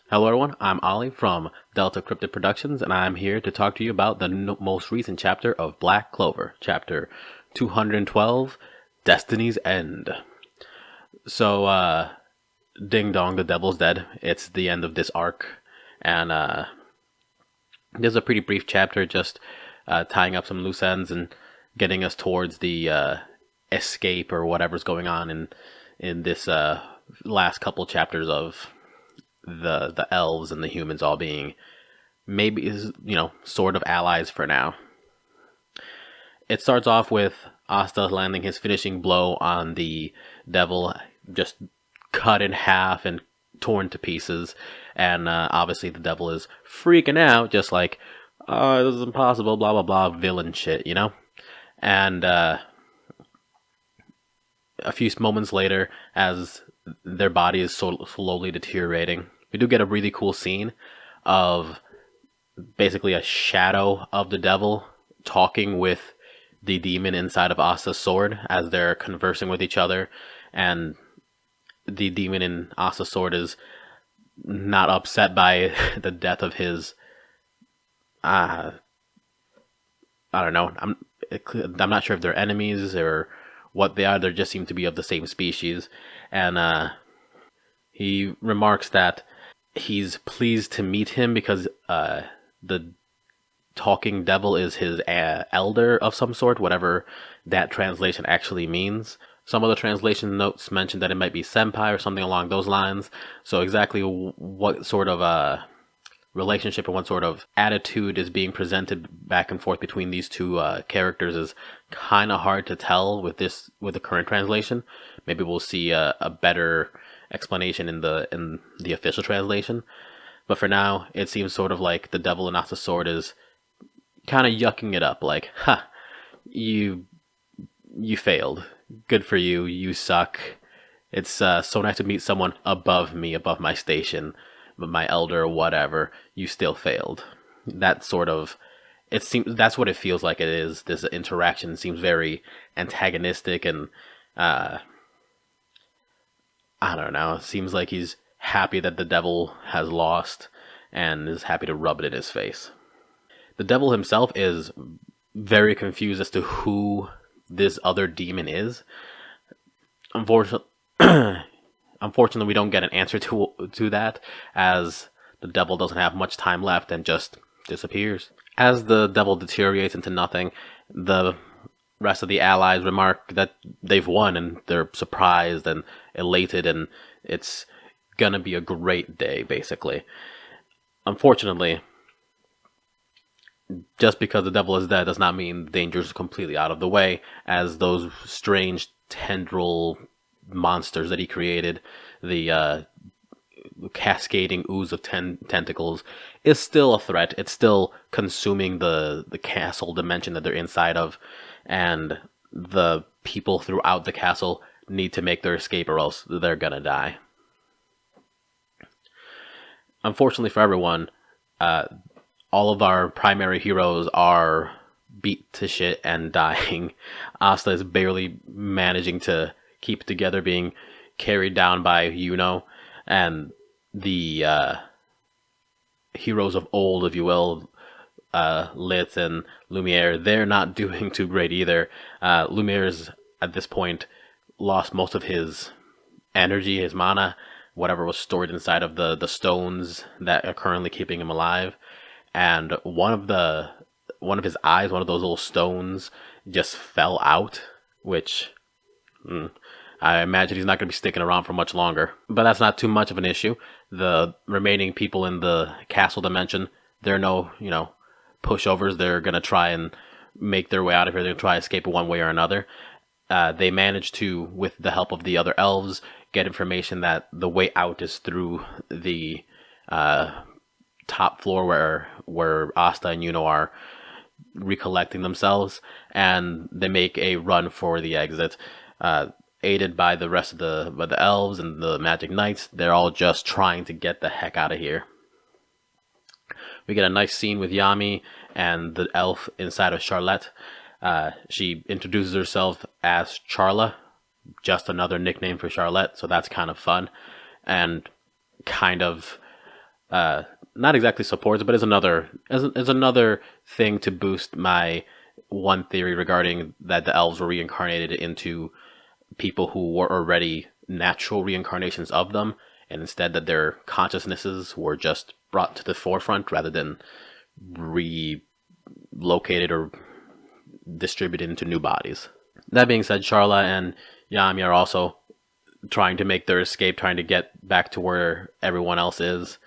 Hello, everyone. I'm Ollie from Delta Cryptid Productions, and I'm here to talk to you about the most recent chapter of Black Clover, chapter 212, Destiny's End. So, ding dong, the devil's dead. It's the end of this arc, and this is a pretty brief chapter, just tying up some loose ends and getting us towards the escape or whatever's going on in this last couple chapters of the elves and the humans all being maybe sort of allies for now. It starts off with Asta landing his finishing blow on the devil, just cut in half and torn to pieces, and obviously the devil is freaking out, just like, oh, this is impossible, blah blah blah, villain shit, and a few moments later, as their body is slowly deteriorating, we do get a really cool scene of basically a shadow of the devil talking with the demon inside of Asta's sword as they're conversing with each other, and the demon in Asta's sword is not upset by the death of his I don't know. I'm not sure if they're enemies or what they are. They just seem to be of the same species, and he remarks that he's pleased to meet him because the talking devil is his elder of some sort, whatever that translation actually means. Some of the translation notes mention that it might be senpai or something along those lines. So exactly what sort of relationship and what sort of attitude is being presented back and forth between these two characters is kind of hard to tell with the current translation. Maybe we'll see a better explanation in the official translation. But for now, it seems sort of like the devil in Asta's sword is kind of yucking it up, like, ha, you failed. Good for you. You suck. It's so nice to meet someone above me, above my station, my elder or whatever. You still failed. That sort of, it seems that's what it feels like. It is. This interaction seems very antagonistic, and I don't know. It seems like he's happy that the devil has lost and is happy to rub it in his face. The devil himself is very confused as to who this other demon is. Unfortunately, we don't get an answer to that, as the devil doesn't have much time left and just disappears. As the devil deteriorates into nothing, the rest of the allies remark that they've won, and they're surprised and elated, and it's gonna be a great day, basically. Unfortunately, just because the devil is dead does not mean the danger is completely out of the way, as those strange tendril monsters that he created, the cascading ooze of tentacles, is still a threat. It's still consuming the castle dimension that they're inside of, and the people throughout the castle need to make their escape or else they're gonna die. Unfortunately for everyone, all of our primary heroes are beat to shit and dying. Asta is barely managing to keep it together, being carried down by and the heroes of old, if you will, Lit and Lumiere, they're not doing too great either. Lumiere's, at this point, lost most of his energy, his mana, whatever was stored inside of the stones that are currently keeping him alive. And one of his eyes, one of those little stones, just fell out, which I imagine he's not going to be sticking around for much longer. But that's not too much of an issue. The remaining people in the castle dimension, they're no, pushovers. They're going to try and make their way out of here. They're going to try to escape one way or another. They managed to, with the help of the other elves, get information that the way out is through the top floor where Asta and Yuno are recollecting themselves, and they make a run for the exit. Aided by the rest of the elves and the magic knights, they're all just trying to get the heck out of here. We get a nice scene with Yami and the elf inside of Charlotte. She introduces herself as Charla, just another nickname for Charlotte, so that's kind of fun and kind of not exactly supports, but is another thing to boost my one theory regarding that the elves were reincarnated into people who were already natural reincarnations of them, and instead that their consciousnesses were just brought to the forefront rather than relocated or distributed into new bodies. That being said, Charla and Yami are also trying to make their escape, trying to get back to where everyone else is.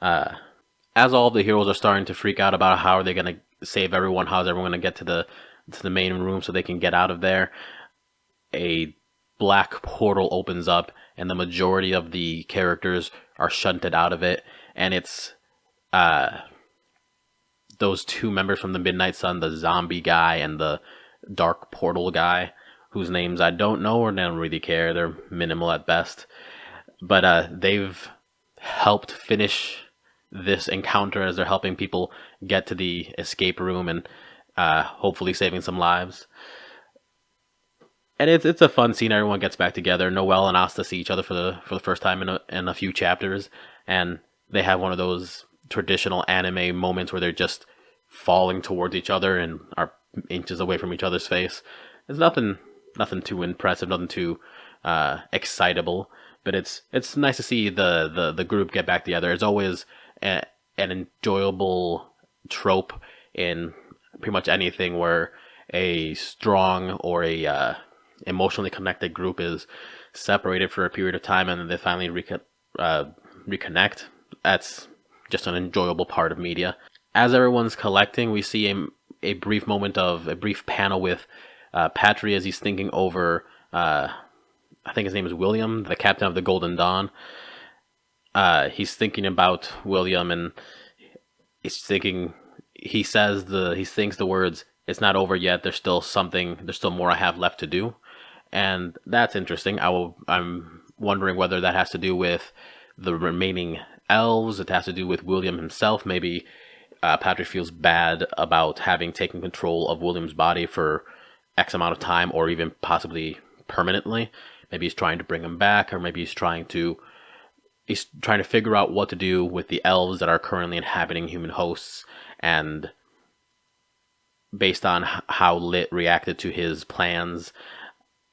As all of the heroes are starting to freak out about how are they going to save everyone, how is everyone going to get to the main room so they can get out of there, a black portal opens up and the majority of the characters are shunted out of it, and it's those two members from the Midnight Sun, the zombie guy and the dark portal guy, whose names I don't know or don't really care. They're minimal at best. But they've helped finish this encounter as they're helping people get to the escape room and hopefully saving some lives. And it's a fun scene. Everyone gets back together. Noelle and Asta see each other for the first time in a few chapters, and they have one of those traditional anime moments where they're just falling towards each other and are inches away from each other's face. It's nothing too impressive, nothing too excitable, but it's nice to see the group get back together. It's always an enjoyable trope in pretty much anything where a strong or a emotionally connected group is separated for a period of time and then they finally reconnect. That's just an enjoyable part of media. As everyone's collecting, we see a brief panel with Patry as he's thinking over, I think his name is William, the captain of the Golden Dawn. He's thinking about William and he thinks the words, "It's not over yet, there's still more I have left to do." And that's interesting. I'm wondering whether that has to do with the remaining elves. It has to do with William himself. Maybe Patrick feels bad about having taken control of William's body for X amount of time, or even possibly permanently. Maybe he's trying to bring him back, or maybe he's trying to figure out what to do with the elves that are currently inhabiting human hosts, and based on how Lit reacted to his plans,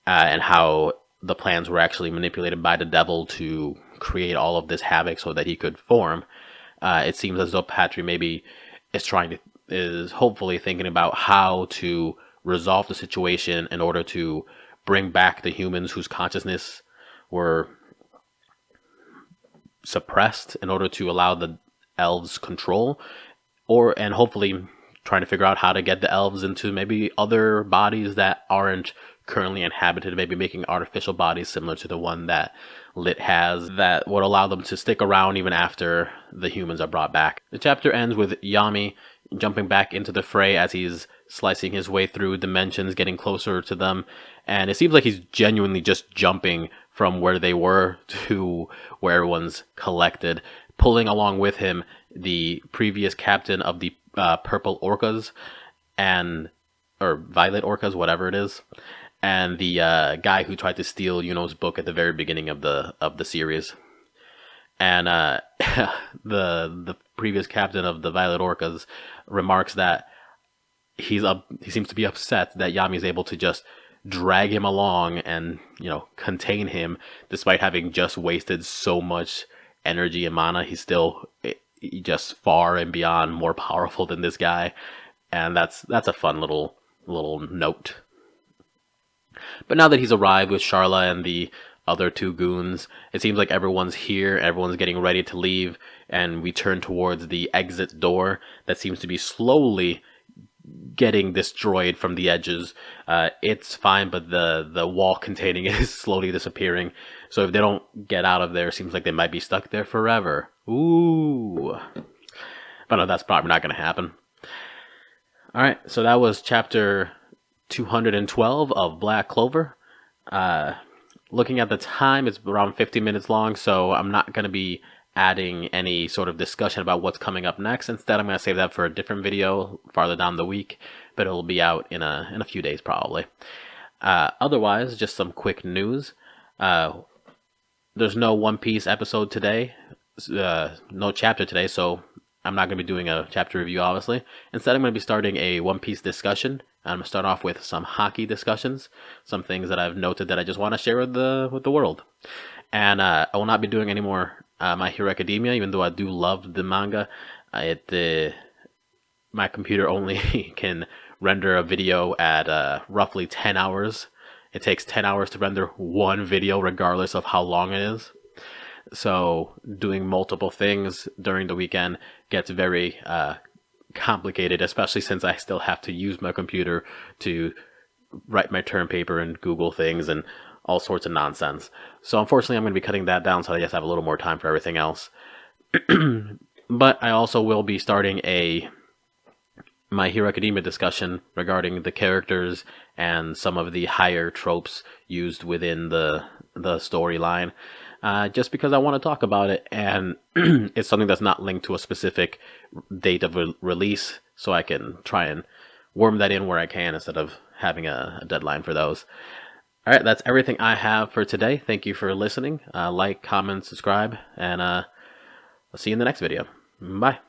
and how the plans were actually manipulated by the devil to create all of this havoc so that he could form. It seems as though Patry maybe is hopefully thinking about how to resolve the situation in order to bring back the humans whose consciousness were suppressed in order to allow the elves control, and hopefully trying to figure out how to get the elves into maybe other bodies that aren't currently inhabited, maybe making artificial bodies similar to the one that Lit has that would allow them to stick around even after the humans are brought back. The chapter ends with Yami jumping back into the fray as he's slicing his way through dimensions, getting closer to them, and it seems like he's genuinely just jumping from where they were to where everyone's collected, pulling along with him the previous captain of the purple orcas or violet orcas, whatever it is, and the guy who tried to steal Yuno's book at the very beginning of the series. And the previous captain of the Violet Orcas remarks that he seems to be upset that Yami is able to just drag him along and contain him despite having just wasted so much energy and mana. He's still just far and beyond more powerful than this guy, and that's a fun little note. But now that he's arrived with Charla and the other two goons, it seems like everyone's here, everyone's getting ready to leave, and we turn towards the exit door that seems to be slowly getting destroyed from the edges. It's fine, but the wall containing it is slowly disappearing. So if they don't get out of there, it seems like they might be stuck there forever. Ooh. But no, that's probably not going to happen. Alright, so that was chapter 212 of Black Clover. Looking at the time, it's around 50 minutes long, so I'm not going to be adding any sort of discussion about what's coming up next. Instead, I'm going to save that for a different video farther down the week, but it'll be out in a few days probably. Otherwise, just some quick news. There's no One Piece episode today. no chapter today, so I'm not going to be doing a chapter review, obviously. Instead, I'm going to be starting a One Piece discussion. I'm going to start off with some hockey discussions, some things that I've noted that I just want to share with the world. And I will not be doing any more My Hero Academia, even though I do love the manga. My computer only can render a video at roughly 10 hours. It takes 10 hours to render one video, regardless of how long it is. So doing multiple things during the weekend gets very complicated, especially since I still have to use my computer to write my term paper and Google things and all sorts of nonsense. So unfortunately, I'm going to be cutting that down so I guess I have a little more time for everything else. But I also will be starting a My Hero Academia discussion regarding the characters and some of the higher tropes used within the storyline. Just because I want to talk about it, and it's something that's not linked to a specific date of release, so I can try and worm that in where I can instead of having a deadline for those. All right, that's everything I have for today. Thank you for listening. Like, comment, subscribe, and I'll see you in the next video. Bye.